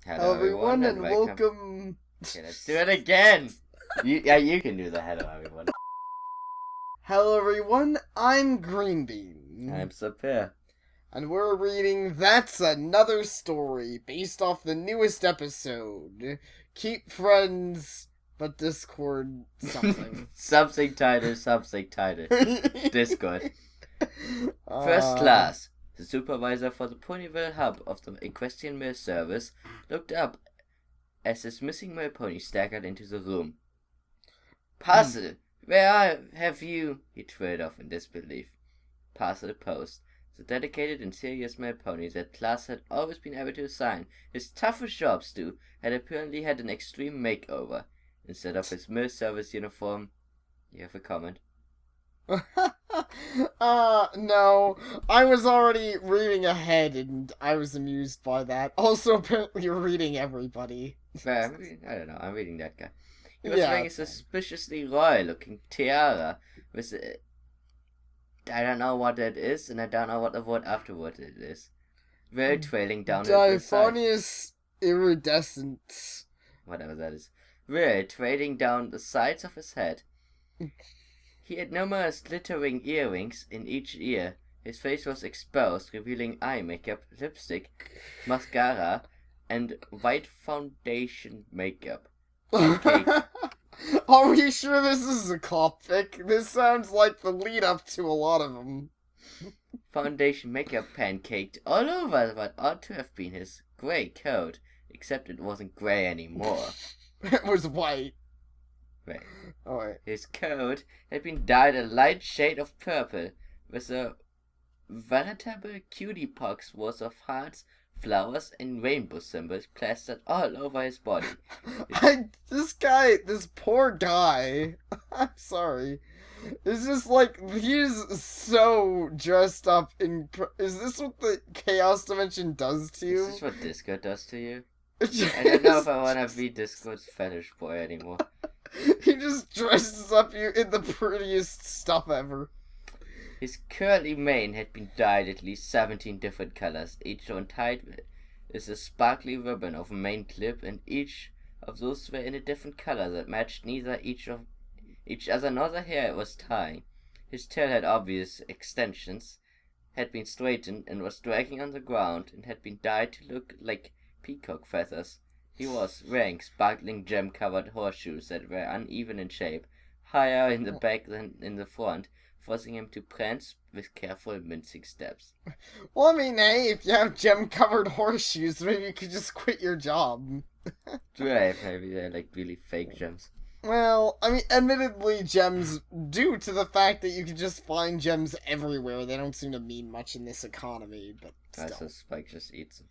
Hello everyone and welcome. Okay, let's do it again. You can do the hello everyone. Hello everyone, I'm Greenbean. I'm Sapare. And we're reading That's Another Story, based off the newest episode. Keep friends, but Discord something. something tighter. Discord. First class. The supervisor for the Ponyville hub of the equestrian mill service looked up as his missing mill pony staggered into the room. Parcel, have you? He trailed off in disbelief. Parcel Post, the dedicated and serious mill pony that Class had always been able to assign his toughest jobs to, had apparently had an extreme makeover. Instead of his mill service uniform, you have a comment? No. I was already reading ahead and I was amused by that. Also, apparently you're reading everybody. I don't know, I'm reading that guy. He was wearing a suspiciously royal-looking tiara with I don't know what that is, and I don't know what the word afterward it is. Very trailing down the side. Diaphanous iridescent. Whatever that is. Very trailing down the sides of his head. He had numerous glittering earrings in each ear. His face was exposed, revealing eye makeup, lipstick, mascara, and white foundation makeup. Are we sure this is a cop pick? This sounds like the lead up to a lot of them. Foundation makeup pancaked all over what ought to have been his grey coat, except it wasn't grey anymore. It was white. Right. Oh, wait. His coat had been dyed a light shade of purple, with a veritable cutie pox worth of hearts, flowers, and rainbow symbols plastered all over his body. This poor guy, I'm sorry. It's just like, he's so dressed up in... Is this what the Chaos Dimension does to you? Is this what Discord does to you? I don't know if I want to be Discord's fetish boy anymore. He just dresses up you in the prettiest stuff ever. His curly mane had been dyed at least 17 different colors, each one tied with a sparkly ribbon of a mane clip, and each of those were in a different color that matched neither each other nor the hair it was tying. His tail had obvious extensions, had been straightened and was dragging on the ground, and had been dyed to look like peacock feathers. He was wearing sparkling gem-covered horseshoes that were uneven in shape, higher in the back than in the front, forcing him to prance with careful mincing steps. Well, I mean, hey, if you have gem-covered horseshoes, maybe you could just quit your job. Right, maybe they're like really fake gems. Well, I mean, admittedly, gems, due to the fact that you can just find gems everywhere, they don't seem to mean much in this economy, but still. So Spike just eats them.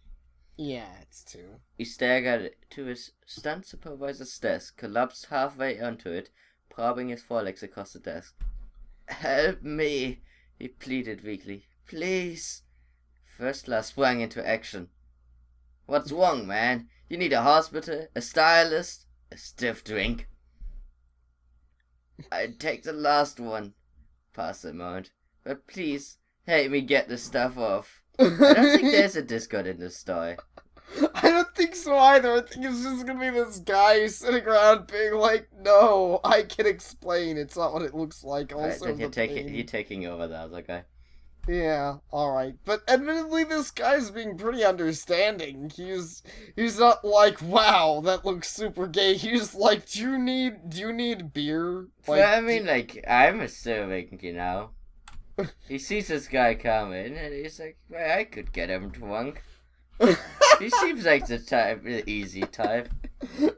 Yeah, it's true. He staggered to his stunt supervisor's desk, collapsed halfway onto it, propping his forelegs across the desk. "Help me," he pleaded weakly. "Please." First Class sprang into action. "What's wrong, man? You need a hospital, a stylist, a stiff drink?" "I'd take the last one," Parcel moaned. "But please, help me get this stuff off. I don't think there's a Discord in this story." I don't think so either. I think it's just gonna be this guy sitting around being like, "No, I can explain. It's not what it looks like." Also, right, you're taking over the other guy. Yeah, alright. But admittedly, this guy's being pretty understanding. He's not like, "Wow, that looks super gay." He's like, do you need beer? Like, well, I mean, I'm assuming, he sees this guy coming, and he's like, well, I could get him drunk. He seems like the easy type.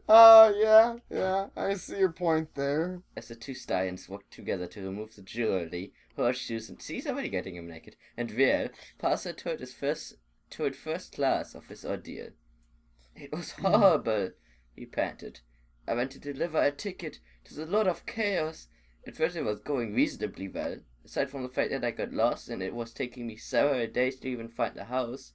Yeah, I see your point there. As the two stallions walked together to remove the jewelry, horseshoes, and see somebody getting him naked, and Will, Parcel told First Class of his ordeal. "It was horrible," he panted. "I went to deliver a ticket to the Lord of Chaos. At first it was going reasonably well, aside from the fact that I got lost and it was taking me several days to even find the house.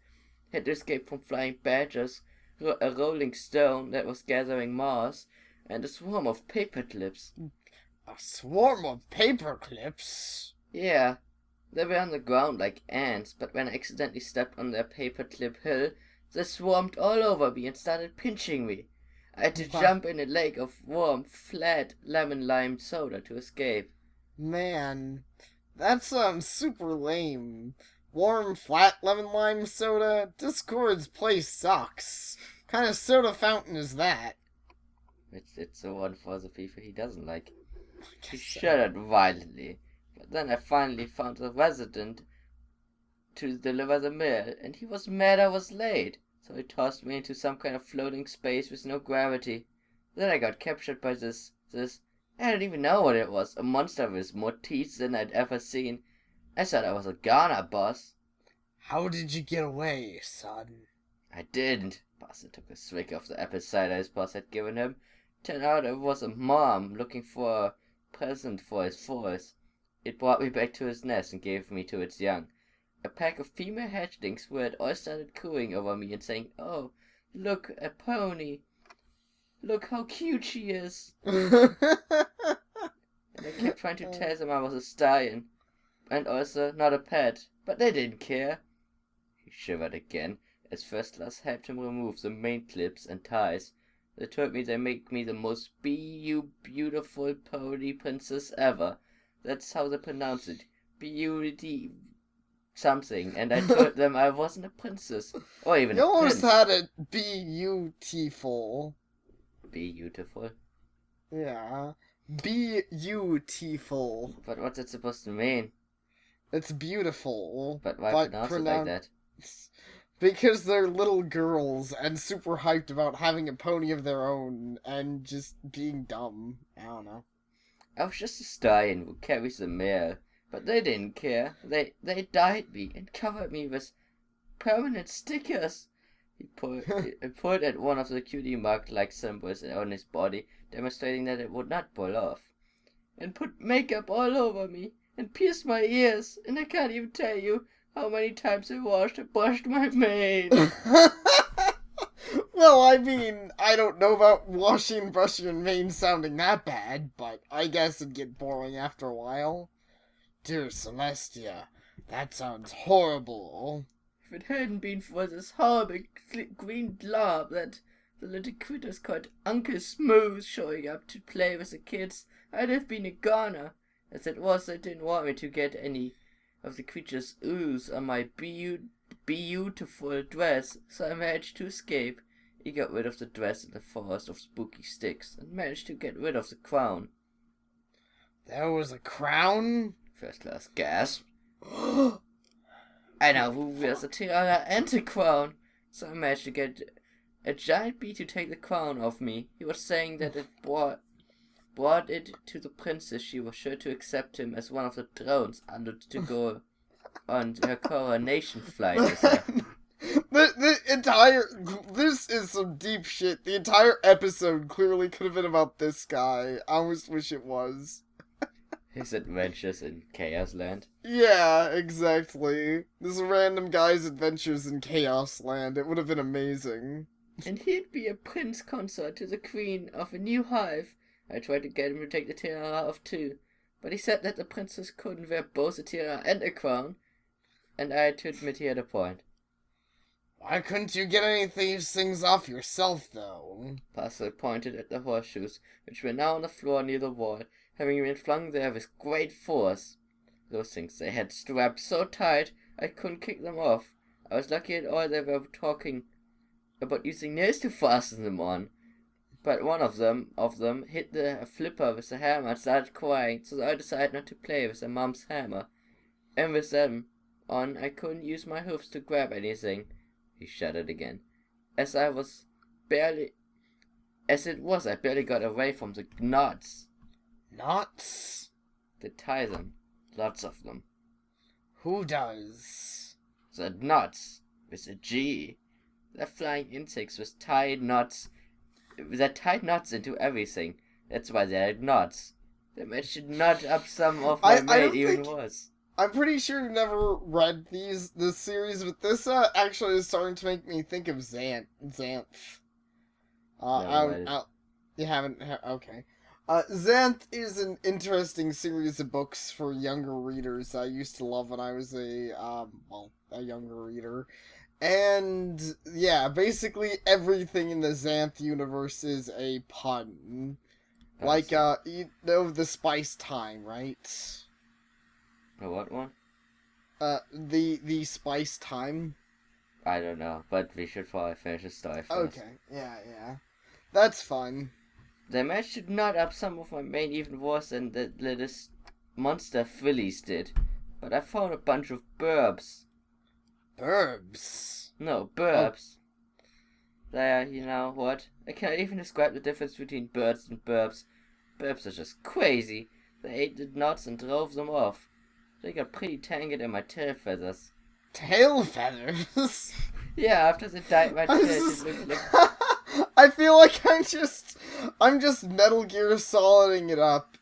Had to escape from flying badgers, a rolling stone that was gathering moss, and a swarm of paper clips." A swarm of paper clips? "Yeah. They were on the ground like ants, but when I accidentally stepped on their paperclip hill, They swarmed all over me and started pinching me. I had to Wow. jump in a lake of warm, flat, lemon-lime soda to escape. Man, that sounds super lame. Warm, flat lemon lime soda? Discord's place sucks. Kind of soda fountain is that? It's the one for the people he doesn't like. He Guess so. shuddered violently. But then I finally found the resident to deliver the mail, and he was mad I was late. So he tossed me into some kind of floating space with no gravity. Then I got captured by this, I don't even know what it was, a monster with more teeth than I'd ever seen. I thought I was a Ghana boss. How did you get away, son? I didn't. Buster took a swig of the apple cider his boss had given him. Turned out it was a mom looking for a present for his voice. It brought me back to his nest and gave me to its young. A pack of female hatchlings who had all started cooing over me and saying, "Oh, look, a pony. Look how cute she is." And I kept trying to tell them I was a stallion. And also not a pet. But they didn't care. He shivered again as First Class helped him remove the main clips and ties. They told me they make me the most beautiful pony princess ever. That's how they pronounce it. Beauty something. And I told them I wasn't a princess. Or even You a almost prince. had it beautiful. Beautiful. Yeah. Beautiful. But what's it supposed to mean? It's beautiful. But why but pronounce it like that? Because they're little girls and super hyped about having a pony of their own and just being dumb. I don't know. I was just a stallion who carries the mail. But they didn't care. They dyed me and covered me with permanent stickers. He pulled at one of the cutie mark-like symbols on his body, demonstrating that it would not pull off. And put makeup all over me, and pierced my ears, and I can't even tell you how many times I washed and brushed my mane. Well, I mean, I don't know about washing and brushing your mane sounding that bad, but I guess it'd get boring after a while. Dear Celestia, that sounds horrible. If it hadn't been for this horrible green glob that the little critters called Uncle Smooth showing up to play with the kids, I'd have been a goner. As it was, they didn't want me to get any of the creature's ooze on my beautiful dress, so I managed to escape. He got rid of the dress in the forest of spooky sticks, and managed to get rid of the crown. There was a crown? First Class gasped. I know who wears a tiara and a crown, so I managed to get a giant bee to take the crown off me. He was saying that it brought it to the princess. She was sure to accept him as one of the drones honored to go on her coronation flight with her. This is some deep shit. The entire episode clearly could have been about this guy. I almost wish it was. His adventures in Chaos Land. Yeah, exactly. This random guy's adventures in Chaos Land. It would have been amazing. And he'd be a prince consort to the queen of a new hive. I tried to get him to take the tiara off too, but he said that the princess couldn't wear both a tiara and a crown, and I had to admit he had a point. Why couldn't you get any of these things off yourself, though? Pascal pointed at the horseshoes, which were now on the floor near the wall, having been flung there with great force. Those things they had strapped so tight I couldn't kick them off. I was lucky at all they were talking about using nails to fasten them on. But one of them hit the flipper with the hammer and started crying, so I decided not to play with their mom's hammer. And with them on, I couldn't use my hoofs to grab anything. He shuddered again. I barely got away from the knots. Knots? They tie them. Lots of them. Who does? The knots. With a G. They're flying insects with tied knots. They tied knots into everything. That's why they're knots. They managed to knot up some of my mate even worse. I'm pretty sure you've never read this series, but this actually is starting to make me think of Xanth. You haven't? Okay. Xanth is an interesting series of books for younger readers I used to love when I was a younger reader. And yeah, basically everything in the Xanth universe is a pun. Like, you know the Spice Time, right? The what one? The Spice Time. I don't know, but we should probably finish the story first. Okay, yeah. That's fun. They managed to knot up some of my main even worse than the latest monster fillies did. But I found a bunch of burbs. Burbs? No, burbs. There, you know what? I can't even describe the difference between birds and burbs. Burbs are just crazy. They ate the nuts and drove them off. They got pretty tangled in my tail feathers. Tail feathers? Yeah, after they dyed my tail, it looked like... I feel like I'm just Metal Gear Soliding it up.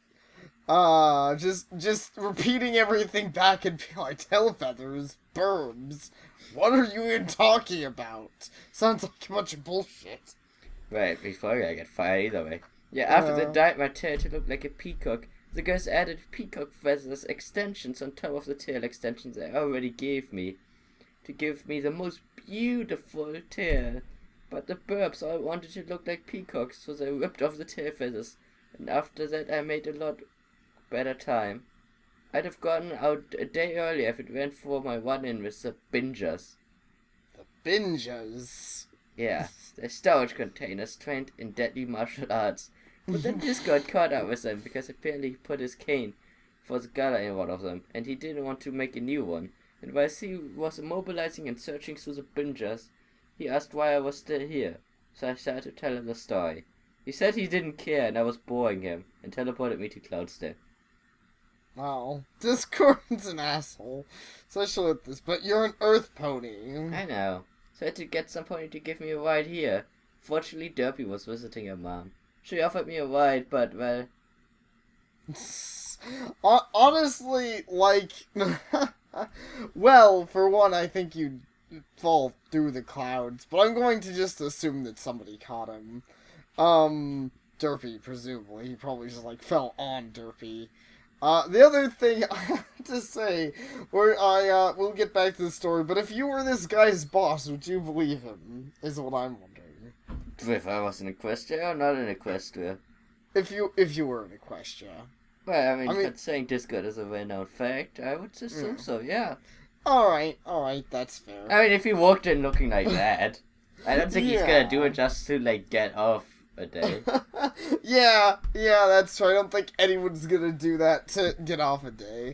Just repeating everything back and be like, tail feathers, burbs. What are you even talking about? Sounds like a bunch of bullshit. Right, before I get fired either way. Yeah, after they dyed my tail to look like a peacock, the guys added peacock feathers extensions on top of the tail extensions they already gave me. To give me the most beautiful tail. But the burbs all wanted to look like peacocks, so they ripped off the tail feathers. And after that I made a lot better time. I'd have gotten out a day earlier if it weren't for my run-in with the bingers. The bingers? Yeah, they're storage containers trained in deadly martial arts. But then this got caught up with them because apparently he put his cane for the gala in one of them, and he didn't want to make a new one. And while he was immobilizing and searching through the bingers, he asked why I was still here. So I started to tell him the story. He said he didn't care and I was boring him, and teleported me to Cloudstone. Wow, Discord's an asshole, especially with this, but you're an Earth pony. I know. So I had to get some pony to give me a ride here. Fortunately, Derpy was visiting her mom. She offered me a ride, but, well... Honestly, like... well, for one, I think you'd fall through the clouds, but I'm going to just assume that somebody caught him. Derpy, presumably. He probably just, like, fell on Derpy. The other thing I have to say, where we'll get back to the story, but if you were this guy's boss, would you believe him? Is what I'm wondering. If I was an Equestria or not an Equestria? If you were an Equestria. Well, I mean, saying Discord is a well-known fact, I would assume so, yeah. Alright, that's fair. I mean, if he walked in looking like that, I don't think he's gonna do it just to, like, get off a day. yeah, that's true. I don't think anyone's gonna do that to get off a day.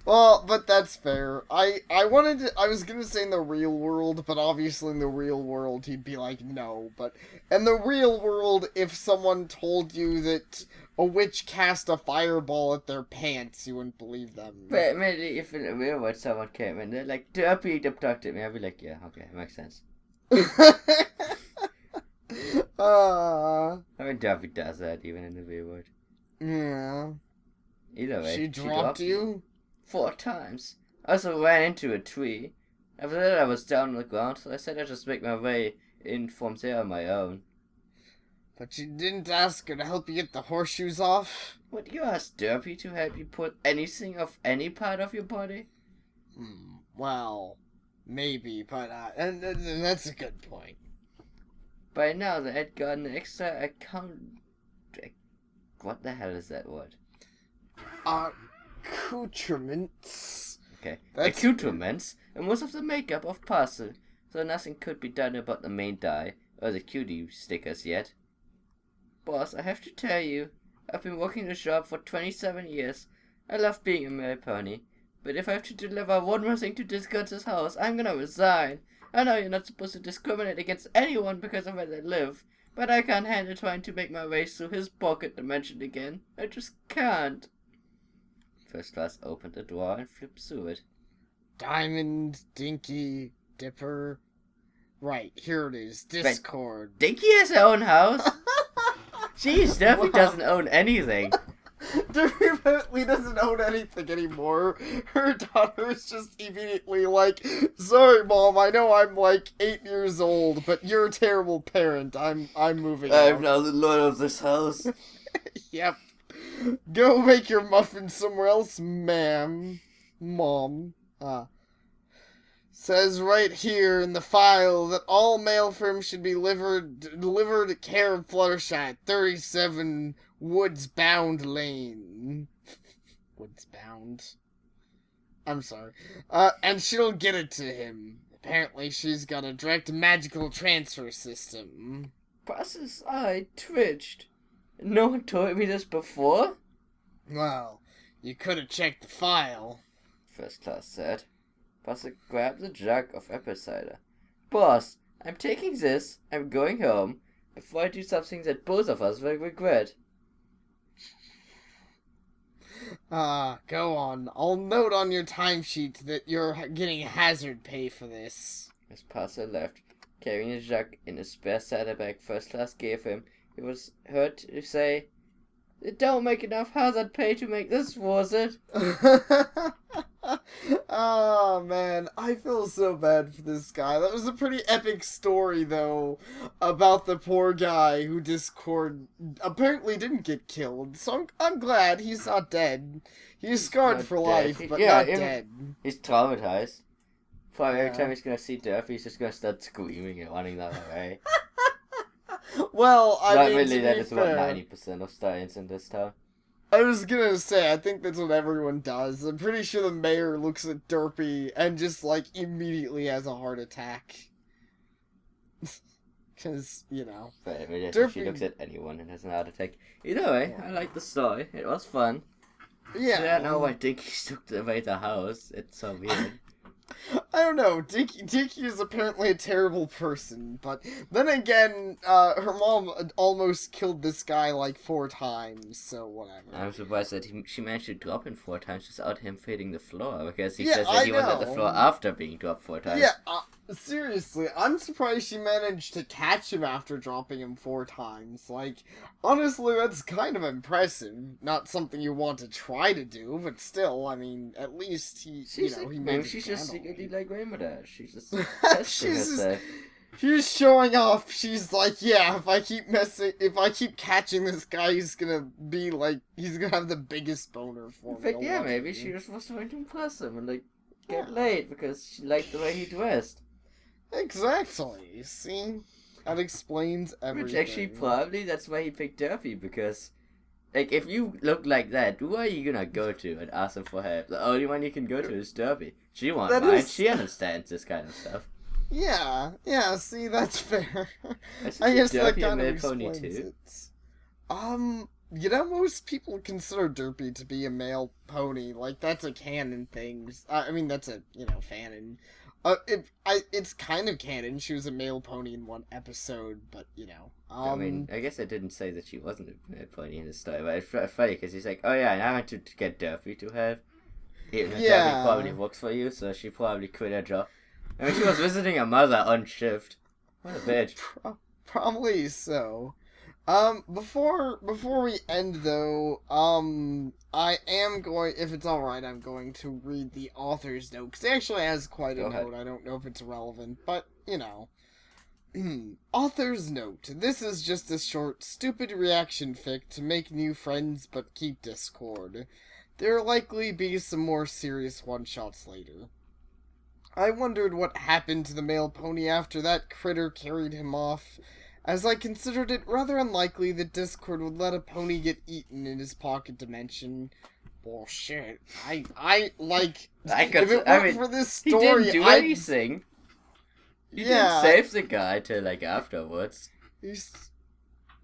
Well, but that's fair. I was gonna say in the real world, but obviously in the real world he'd be like, no. But in the real world, if someone told you that a witch cast a fireball at their pants, you wouldn't believe them. But maybe if in the real world someone came in, they're like, Derpy abducted me, I'd be like, yeah, okay, makes sense. I mean, Derpy does that even in the real world. Yeah. Either way, she dropped you? 4 times. I also ran into a tree. After that, I was down on the ground, so I said I'd just make my way in from there on my own. But you didn't ask her to help you get the horseshoes off? Would you ask Derpy to help you put anything off any part of your body? Well, maybe, but and that's a good point. By now, they had gotten an extra account... What the hell is that word? Accoutrements. Okay. Accoutrements, and most of the makeup of parcel, so nothing could be done about the main dye, or the cutie stickers yet. Boss, I have to tell you, I've been working the shop for 27 years. I love being a male pony, but if I have to deliver one more thing to Discord's house, I'm gonna resign. I know you're not supposed to discriminate against anyone because of where they live, but I can't handle trying to make my way through his pocket dimension again. I just can't. First class opened the door and flipped through it. Diamond, Dinky, Dipper. Right, here it is. Discord. But Dinky has her own house? Jeez, Duffy doesn't own anything. Duffy apparently doesn't own anything anymore. Her daughter is just immediately like, sorry mom, I know I'm like 8 years old, but you're a terrible parent. I'm moving I'm out. now the lord of this house. Yep. Go make your muffins somewhere else, ma'am. Mom. Says right here in the file that all mail firms should be delivered care of Fluttershy at 37 Woodsbound Lane. Woodsbound? I'm sorry. And she'll get it to him. Apparently she's got a direct magical transfer system. Boss's eye twitched. No one told me this before? Well, you could have checked the file. First Class said. Boss grabbed the jug of apple cider. Boss, I'm taking this, I'm going home, before I do something that both of us will regret. Go on. I'll note on your timesheet that you're getting hazard pay for this. As Passer left, carrying a jug in a spare cider bag First Class gave him, he was heard to say, "It don't make enough hazard pay to make this worth it." Oh, man. I feel so bad for this guy. That was a pretty epic story, though, about the poor guy who Discord apparently didn't get killed. So I'm glad he's not dead. He's scarred for life, but not dead. He's traumatized. Probably every time he's gonna see Durf, he's just gonna start screaming and running that way. Well, I Not mean, really, to that be is about fair, 90% of Steins in this town. I was gonna say, I think that's what everyone does. I'm pretty sure the mayor looks at Derpy and just, like, immediately has a heart attack. Because, you know. But I mean, Derpy... she looks at anyone and has an heart attack. Either way, I like the story. It was fun. Yeah. I don't know why Dinky took away the house. It's so weird. I don't know. Dinky is apparently a terrible person, but then again, her mom almost killed this guy like 4 times, so whatever. I'm surprised that she managed to drop him 4 times without him hitting the floor, because he Yeah, says that he was at the floor after being dropped 4 times. Yeah, seriously, I'm surprised she managed to catch him after dropping him 4 times. Like, honestly, that's kind of impressive. Not something you want to try to do, but still, I mean, at least he made she's just secretly like Rainbow. She's just She's showing off. She's like, yeah, if I keep catching this guy, he's gonna have the biggest boner for me. But yeah, maybe she just was trying to impress him and, like, get laid because she liked the way he dressed. Exactly. See? That explains everything. Which actually probably that's why he picked Duffy, because, like, if you look like that, who are you gonna go to and ask him for help? The only one you can go to is Derpy. She won't mind. She understands this kind of stuff. Yeah, see, that's fair. I guess that Derpy kind a of male pony explains too? it. You know, most people consider Derpy to be a male pony. Like, that's a canon thing. I mean, that's a, fanon. It's kind of canon. She was a male pony in one episode, but, I mean, I guess I didn't say that she wasn't a male pony in the story, but it's funny because he's like, oh yeah, and I went to get Derpy to help. Even though Derpy probably works for you, so she probably quit her job. I mean, she was visiting her mother on shift. What a bitch. Probably so. Before we end though, I am going, if it's alright, I'm going to read the author's note, because it actually has quite a note. I don't know if it's relevant, but, Author's note. This is just a short, stupid reaction fic to make new friends but keep Discord. There'll likely be some more serious one-shots later. I wondered what happened to the male pony after that critter carried him off, as I considered it rather unlikely that Discord would let a pony get eaten in his pocket dimension. Bullshit. If it weren't for this story, he didn't do anything. He didn't save the guy till, afterwards.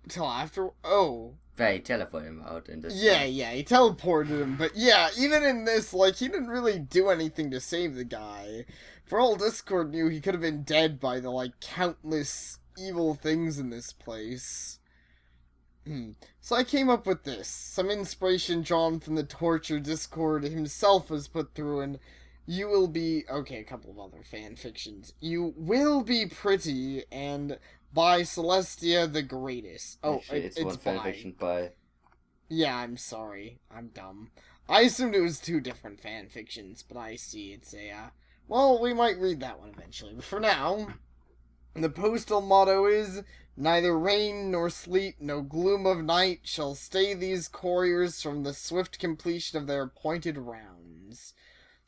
Till after? Oh. Right, he teleported him out in this. Yeah, he teleported him, but yeah, even in this, he didn't really do anything to save the guy. For all Discord knew, he could have been dead by the, countless evil things in this place. So I came up with this. Some inspiration drawn from the torture Discord himself was put through, and You Will Be... Okay, a couple of other fan fictions. You Will Be Pretty, and by Celestia the Greatest. Oh, actually, it's one fan fiction by... Yeah, I'm sorry. I'm dumb. I assumed it was 2 different fan fictions, but I see it's a, well, we might read that one eventually. But for now, the postal motto is, neither rain nor sleet, no gloom of night, shall stay these couriers from the swift completion of their appointed rounds.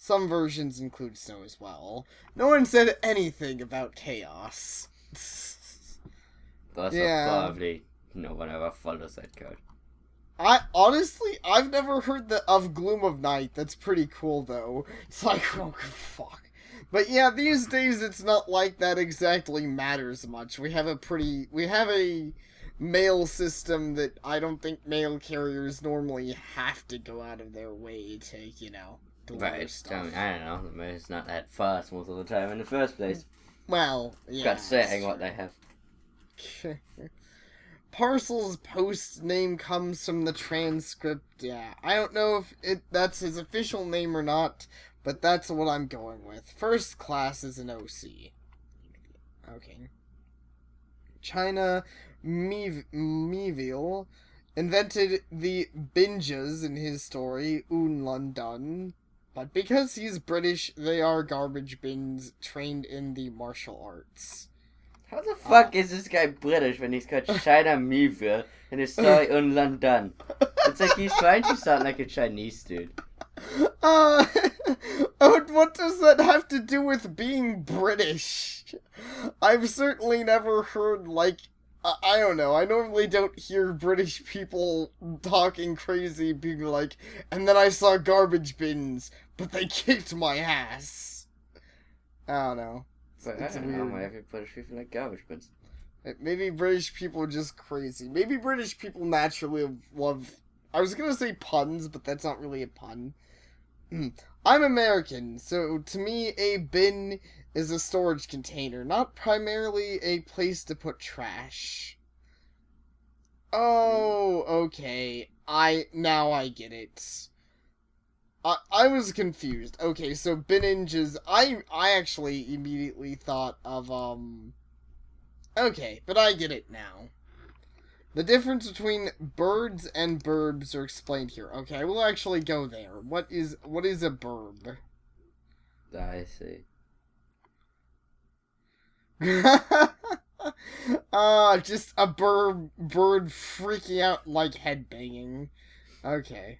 Some versions include snow as well. No one said anything about chaos. Also, Yeah. probably no one ever follows that code. I've never heard of Gloom of Night. That's pretty cool, though. It's like, oh, fuck. But yeah, these days it's not like that exactly matters much. We have a mail system that I don't think mail carriers normally have to go out of their way to, deliver stuff. I don't know, the mail's not that fast most of the time in the first place. Well, yeah. Got saying what they have. Parcel's post name comes from the transcript. Yeah, I don't know if that's his official name or not, but that's what I'm going with. First class is an OC. Okay. China Meville invented the binges in his story, Un London. But because he's British, they are garbage bins trained in the martial arts. How the fuck is this guy British when he's called China Meville in his story Un London? It's like he's trying to sound like a Chinese dude. What does that have to do with being British? I've certainly never heard, I don't know, I normally don't hear British people talking crazy, being like, and then I saw garbage bins, but they kicked my ass. I don't know. But I don't know, maybe British people like garbage bins. Maybe British people are just crazy. Maybe British people naturally love... I was gonna say puns, but that's not really a pun. I'm American, so to me a bin is a storage container, not primarily a place to put trash. Oh, okay. Now I get it. I was confused. Okay, so bininjas, I actually immediately thought of, okay, but I get it now. The difference between birds and burbs are explained here. Okay, I will actually go there. What is a burb? I see. Just a bird freaking out like headbanging. Okay.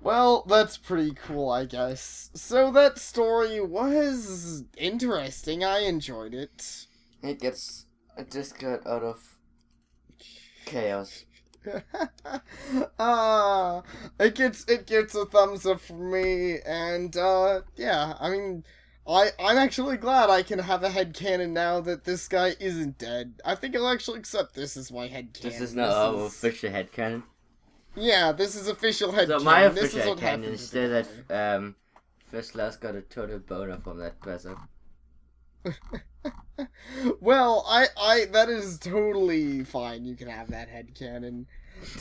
Well, that's pretty cool, I guess. So that story was interesting. I enjoyed it. It just got out of chaos. It gets a thumbs up from me, and yeah, I mean, I'm actually glad I can have a headcanon now that this guy isn't dead. I think I'll actually accept this as my headcanon. This is not our official headcanon. Yeah, this is official headcanon. So my official headcanon is still that First Class got a total boner from that dress up. Well, I that is totally fine. You can have that headcanon.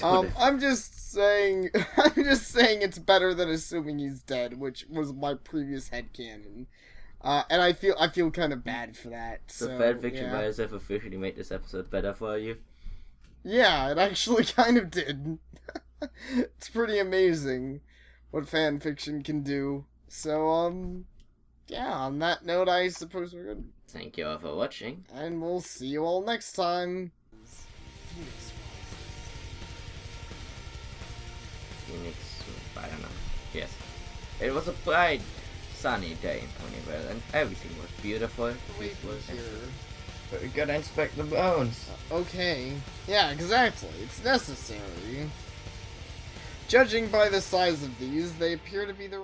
I'm just saying it's better than assuming he's dead, which was my previous headcanon. And I feel kind of bad for that. So yeah. fanfiction writers have officially made this episode better for you. Yeah, it actually kind of did. It's pretty amazing what fanfiction can do. So, yeah, on that note, I suppose we're good. Thank you all for watching. And we'll see you all next time. Phoenix, I don't know. Yes. It was a bright, sunny day in Ponyville, and everything was beautiful. But we gotta inspect the bones. Okay. Yeah, exactly. It's necessary. Judging by the size of these, they appear to be the